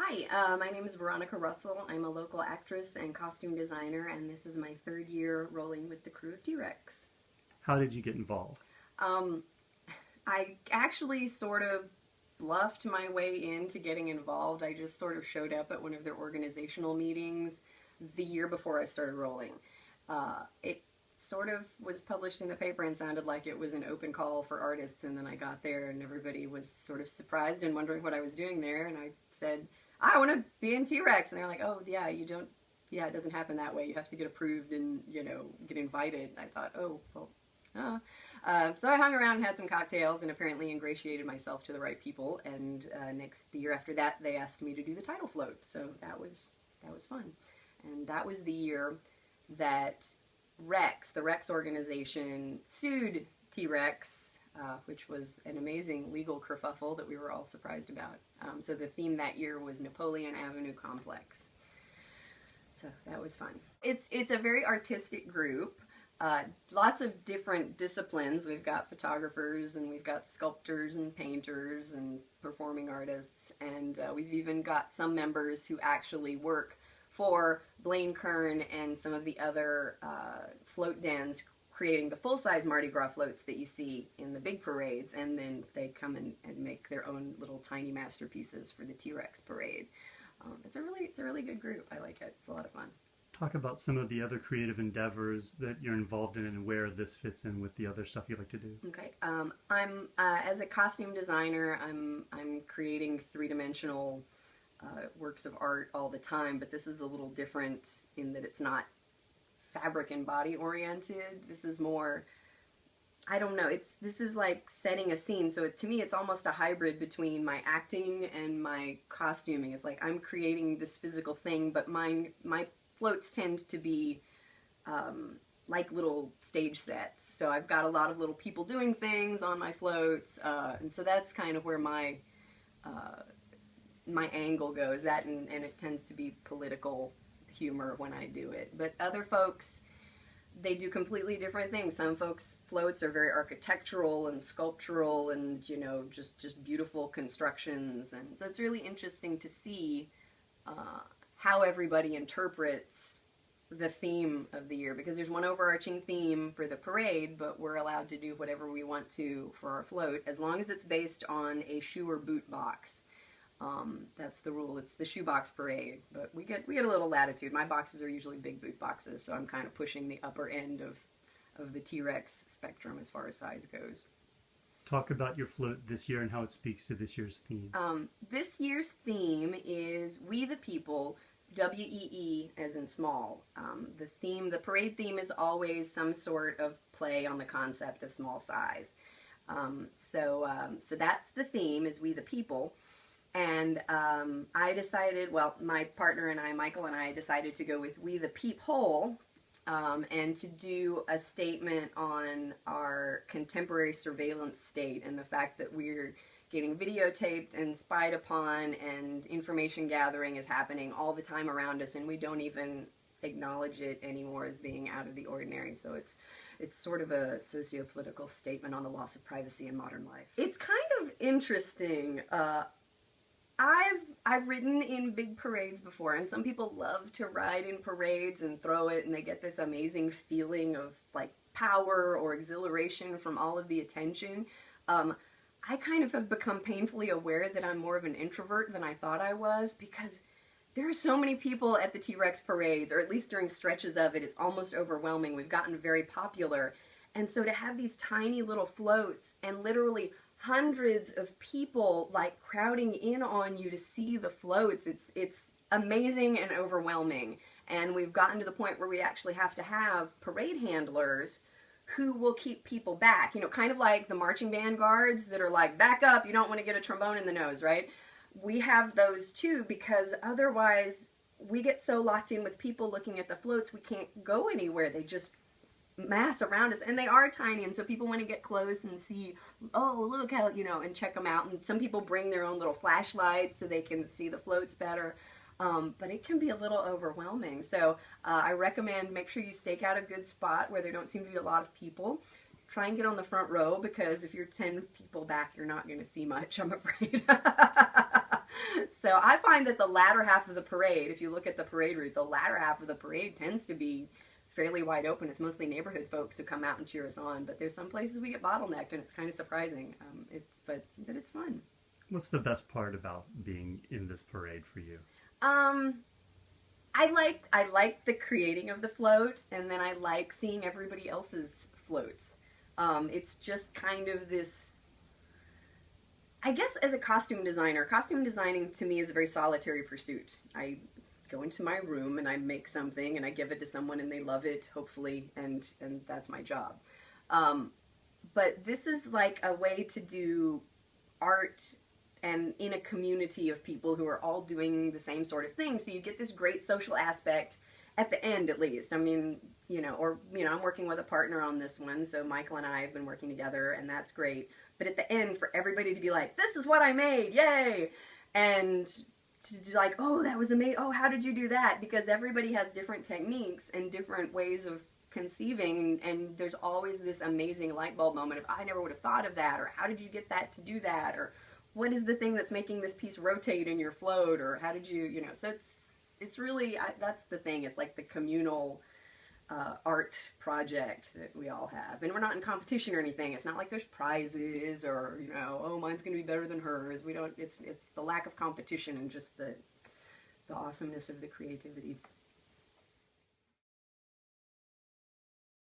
Hi, my name is Veronica Russell. I'm a local actress and costume designer, and this is my third year rolling with the Krewe of T-Rex. How did you get involved? Um, I actually sort of bluffed my way into getting involved. I just sort of showed up at one of their organizational meetings the year before I started rolling. It sort of was published in the paper and sounded like it was an open call for artists, and then I got there and everybody was sort of surprised and wondering what I was doing there, and I said, I want to be in T-Rex, and they're like, oh yeah, you don't, yeah, it doesn't happen that way. You have to get approved and, you know, get invited. I thought, oh, well, so I hung around and had some cocktails and apparently ingratiated myself to the right people, and the year after that they asked me to do the title float, so that was fun. And that was the year that the Rex organization, sued T-Rex, which was an amazing legal kerfuffle that we were all surprised about. So the theme that year was Napoleon Avenue Complex. So that was fun. It's a very artistic group. Lots of different disciplines. We've got photographers, and we've got sculptors and painters and performing artists, and we've even got some members who actually work for Blaine Kern and some of the other float dens, creating the full-size Mardi Gras floats that you see in the big parades, and then they come and make their own little tiny masterpieces for the T-Rex parade. It's a really good group. I like it. It's a lot of fun. Talk about some of the other creative endeavors that you're involved in and where this fits in with the other stuff you like to do. Okay, I'm as a costume designer, I'm creating three-dimensional works of art all the time, but this is a little different in that it's not fabric and body oriented. This is more, I don't know, this is like setting a scene, so to me it's almost a hybrid between my acting and my costuming. It's like I'm creating this physical thing, but my floats tend to be like little stage sets. So I've got a lot of little people doing things on my floats, and so that's kind of where my angle goes, that and it tends to be political humor when I do it. But other folks, they do completely different things. Some folks' floats are very architectural and sculptural and, you know, just beautiful constructions, and so it's really interesting to see how everybody interprets the theme of the year, because there's one overarching theme for the parade, but we're allowed to do whatever we want to for our float as long as it's based on a shoe or boot box. That's the rule. It's the shoebox parade, but we get a little latitude. My boxes are usually big boot boxes, so I'm kind of pushing the upper end of the T-Rex spectrum as far as size goes. Talk about your float this year and how it speaks to this year's theme. This year's theme is We the People, WEE as in small. The parade theme is always some sort of play on the concept of small size. So that's the theme, is We the People. And I decided, well, my partner and I, Michael and I, decided to go with We the Peephole, and to do a statement on our contemporary surveillance state and the fact that we're getting videotaped and spied upon, and information gathering is happening all the time around us, and we don't even acknowledge it anymore as being out of the ordinary. So it's sort of a socio-political statement on the loss of privacy in modern life. It's kind of interesting. I've ridden in big parades before, and some people love to ride in parades and throw it, and they get this amazing feeling of like power or exhilaration from all of the attention. I kind of have become painfully aware that I'm more of an introvert than I thought I was, because there are so many people at the T-Rex parades, or at least during stretches of it, it's almost overwhelming. We've gotten very popular, and so to have these tiny little floats and literally hundreds of people like crowding in on you to see the floats, it's amazing and overwhelming. And we've gotten to the point where we actually have to have parade handlers who will keep people back, you know, kind of like the marching band guards that are like, back up, you don't want to get a trombone in the nose, right? We have those too, because otherwise we get so locked in with people looking at the floats we can't go anywhere. They just mass around us, and they are tiny, and so people want to get close and see, oh, look how, you know, and check them out. And some people bring their own little flashlights so they can see the floats better. But it can be a little overwhelming. So I recommend make sure you stake out a good spot where there don't seem to be a lot of people. Try and get on the front row, because if you're 10 people back, you're not going to see much, I'm afraid. So I find that the latter half of the parade, if you look at the parade route, the latter half of the parade tends to be fairly wide open. It's mostly neighborhood folks who come out and cheer us on, but there's some places we get bottlenecked, and it's kind of surprising. But it's fun. What's the best part about being in this parade for you? Um, I like the creating of the float, and then I like seeing everybody else's floats. It's just kind of this. I guess as a costume designer, costume designing to me is a very solitary pursuit. I go into my room and I make something and I give it to someone and they love it, hopefully, and that's my job. But this is like a way to do art and in a community of people who are all doing the same sort of thing. So you get this great social aspect at the end, at least. I mean, I'm working with a partner on this one, so Michael and I have been working together, and that's great. But at the end, for everybody to be like, this is what I made, yay! And to do like, oh, that was amazing, oh, how did you do that? Because everybody has different techniques and different ways of conceiving, and there's always this amazing light bulb moment of, I never would have thought of that, or how did you get that to do that, or what is the thing that's making this piece rotate in your float, or how did you, so it's really, that's the thing, it's like the communal art project that we all have. And we're not in competition or anything. It's not like there's prizes or, oh, mine's going to be better than hers. We don't, it's the lack of competition and just the awesomeness of the creativity.